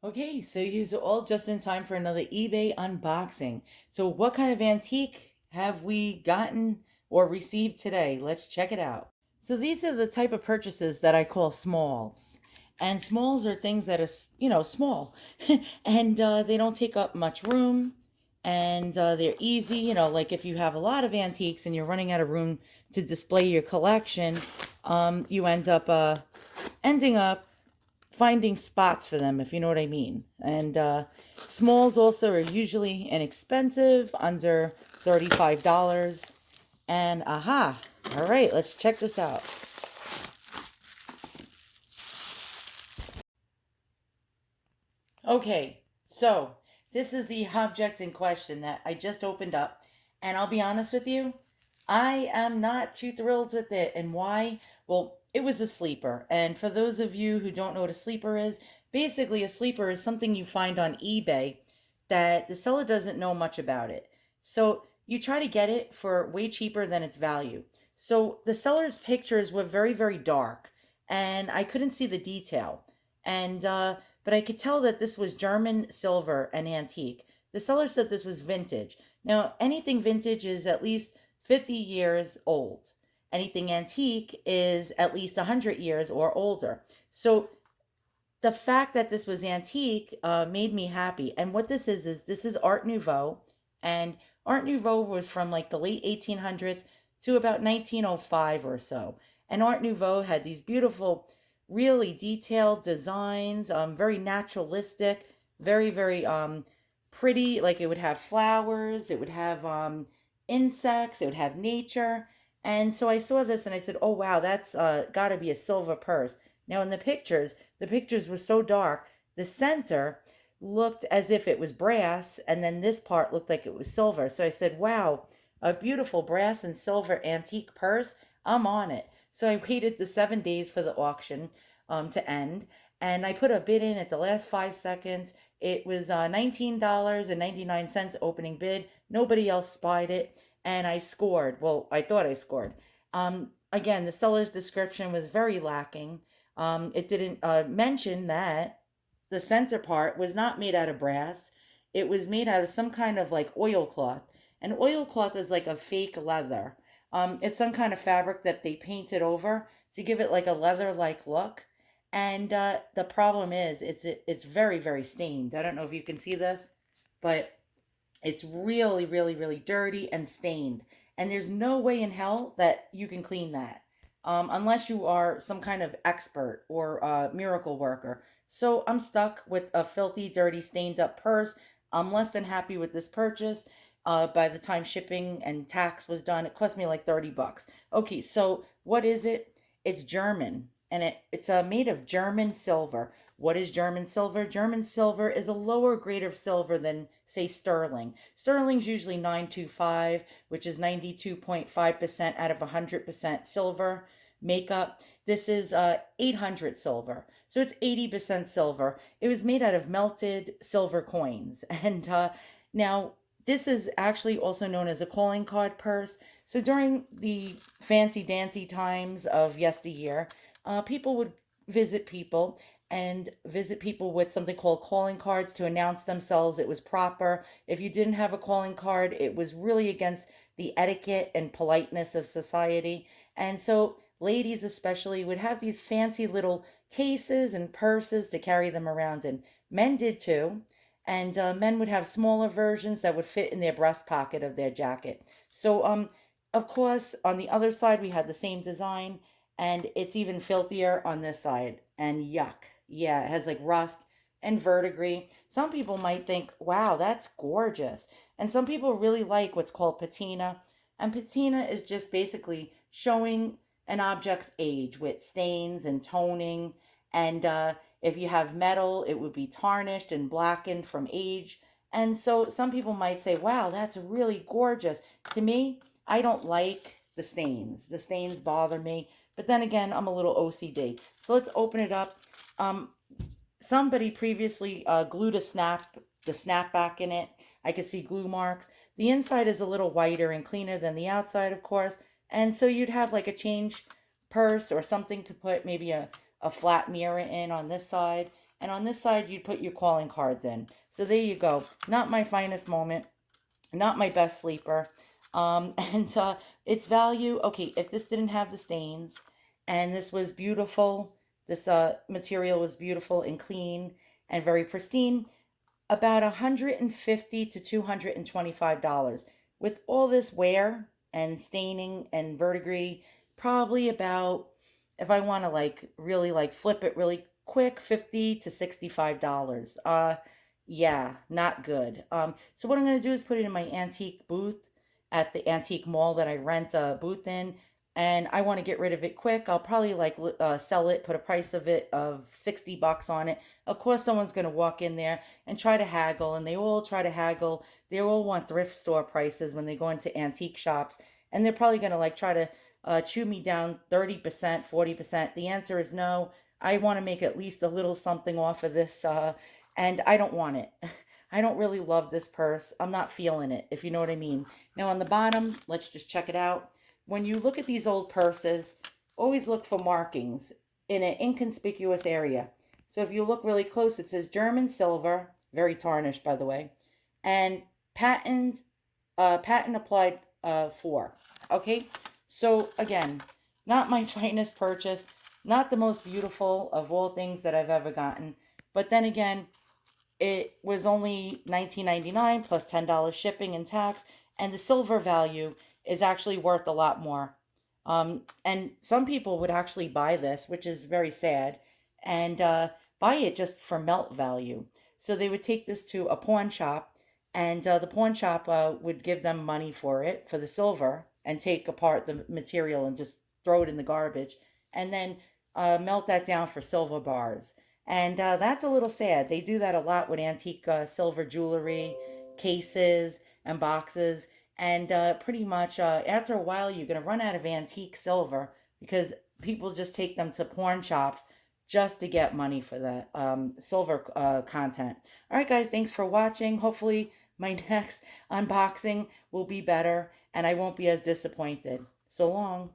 Okay, so you're all just in time for another eBay unboxing. So what kind of antique have we gotten or received today? Let's check it out. So these are the type of purchases that I call smalls. And smalls are things that are, small. And they don't take up much room. And they're easy, like if you have a lot of antiques and you're running out of room to display your collection, you ending up finding spots for them, if you know what I mean. And smalls also are usually inexpensive, under $35. And aha, all right, let's check this out. Okay, so this is the object in question that I just opened up. And I'll be honest with you, I am not too thrilled with it. And why? Well, it was a sleeper. And for those of you who don't know what a sleeper is, basically a sleeper is something you find on eBay that the seller doesn't know much about it. So you try to get it for way cheaper than its value. So the seller's pictures were very, very dark, and I couldn't see the detail. And but I could tell that this was German silver and antique. The seller said this was vintage. Now, anything vintage is at least 50 years old. Anything antique is at least 100 years or older. So the fact that this was antique made me happy. And what this is this is Art Nouveau. And Art Nouveau was from like the late 1800s to about 1905 or so. And Art Nouveau had these beautiful, really detailed designs, very naturalistic, very, very pretty. Like it would have flowers, it would have insects, it would have nature. And so I saw this and I said, oh, wow, that's got to be a silver purse. Now, in the pictures were so dark, the center looked as if it was brass, and then this part looked like it was silver. So I said, wow, a beautiful brass and silver antique purse. I'm on it. So I waited the 7 days for the auction to end, and I put a bid in at the last 5 seconds. It was $19.99 opening bid. Nobody else spied it, and I scored. Well, I thought I scored. Again, the seller's description was very lacking. It didn't mention that the center part was not made out of brass. It was made out of some kind of like oilcloth. And oilcloth is like a fake leather. It's some kind of fabric that they painted over to give it like a leather-like look. And the problem is, it's very, very stained. I don't know if you can see this, but it's really, really, really dirty and stained. And there's no way in hell that you can clean that unless you are some kind of expert or miracle worker. So I'm stuck with a filthy, dirty, stained up purse. I'm less than happy with this purchase. By the time shipping and tax was done, it cost me like $30. Okay, so what is it? It's German, and it's made of German silver. What is German silver? German silver is a lower grade of silver than, say, sterling. Sterling's usually 925, which is 92.5% out of 100% silver makeup. This is 800 silver. So it's 80% silver. It was made out of melted silver coins. And now this is actually also known as a calling card purse. So during the fancy dancy times of yesteryear, people would visit people with something called calling cards to announce themselves. It was proper. If you didn't have a calling card, it was really against the etiquette and politeness of society. And so ladies especially would have these fancy little cases and purses to carry them around, and men did too. And men would have smaller versions that would fit in their breast pocket of their jacket. So of course, on the other side we had the same design, and it's even filthier on this side. And yuck. Yeah, it has like rust and verdigris. Some people might think, wow, that's gorgeous. And some people really like what's called patina. And patina is just basically showing an object's age with stains and toning. And if you have metal, it would be tarnished and blackened from age. And so some people might say, wow, that's really gorgeous. To me, I don't like the stains. The stains bother me. But then again, I'm a little OCD. So let's open it up. Um, Somebody previously glued the snapback in it. I could see glue marks. The inside is a little whiter and cleaner than the outside, of course. And so you'd have like a change purse or something to put maybe a flat mirror in on this side. and on this side you'd put your calling cards in. So there you go. Not my finest moment, not my best sleeper. And its value, okay, if this didn't have the stains and this was beautiful, this material was beautiful and clean and very pristine, about 150 to $225. With all this wear and staining and verdigris, probably about, if I want to like really like flip it really quick, 50 to $65. Yeah, not good. So what I'm going to do is put it in my antique booth at the antique mall that I rent a booth in, and I want to get rid of it quick. I'll probably like sell it, put a price of it of $60 on it. Of course, someone's going to walk in there and try to haggle, and they all try to haggle. They all want thrift store prices when they go into antique shops, and they're probably going to like try to chew me down 30%, 40%. The answer is no. I want to make at least a little something off of this, and I don't want it. I don't really love this purse. I'm not feeling it, if you know what I mean. Now, on the bottom, let's just check it out. When you look at these old purses, always look for markings in an inconspicuous area. So if you look really close, it says German silver, very tarnished by the way, and patent applied for. Okay, so again, not my finest purchase, not the most beautiful of all things that I've ever gotten, but then again, it was only $19.99 plus $10 shipping and tax, and the silver value is actually worth a lot more. And some people would actually buy this, which is very sad, and buy it just for melt value. So they would take this to a pawn shop, and the pawn shop would give them money for it, for the silver, and take apart the material and just throw it in the garbage, and then melt that down for silver bars. And that's a little sad. They do that a lot with antique silver jewelry, cases, and boxes. And pretty much after a while, you're going to run out of antique silver because people just take them to pawn shops just to get money for the silver content. All right, guys, thanks for watching. Hopefully, my next unboxing will be better and I won't be as disappointed. So long.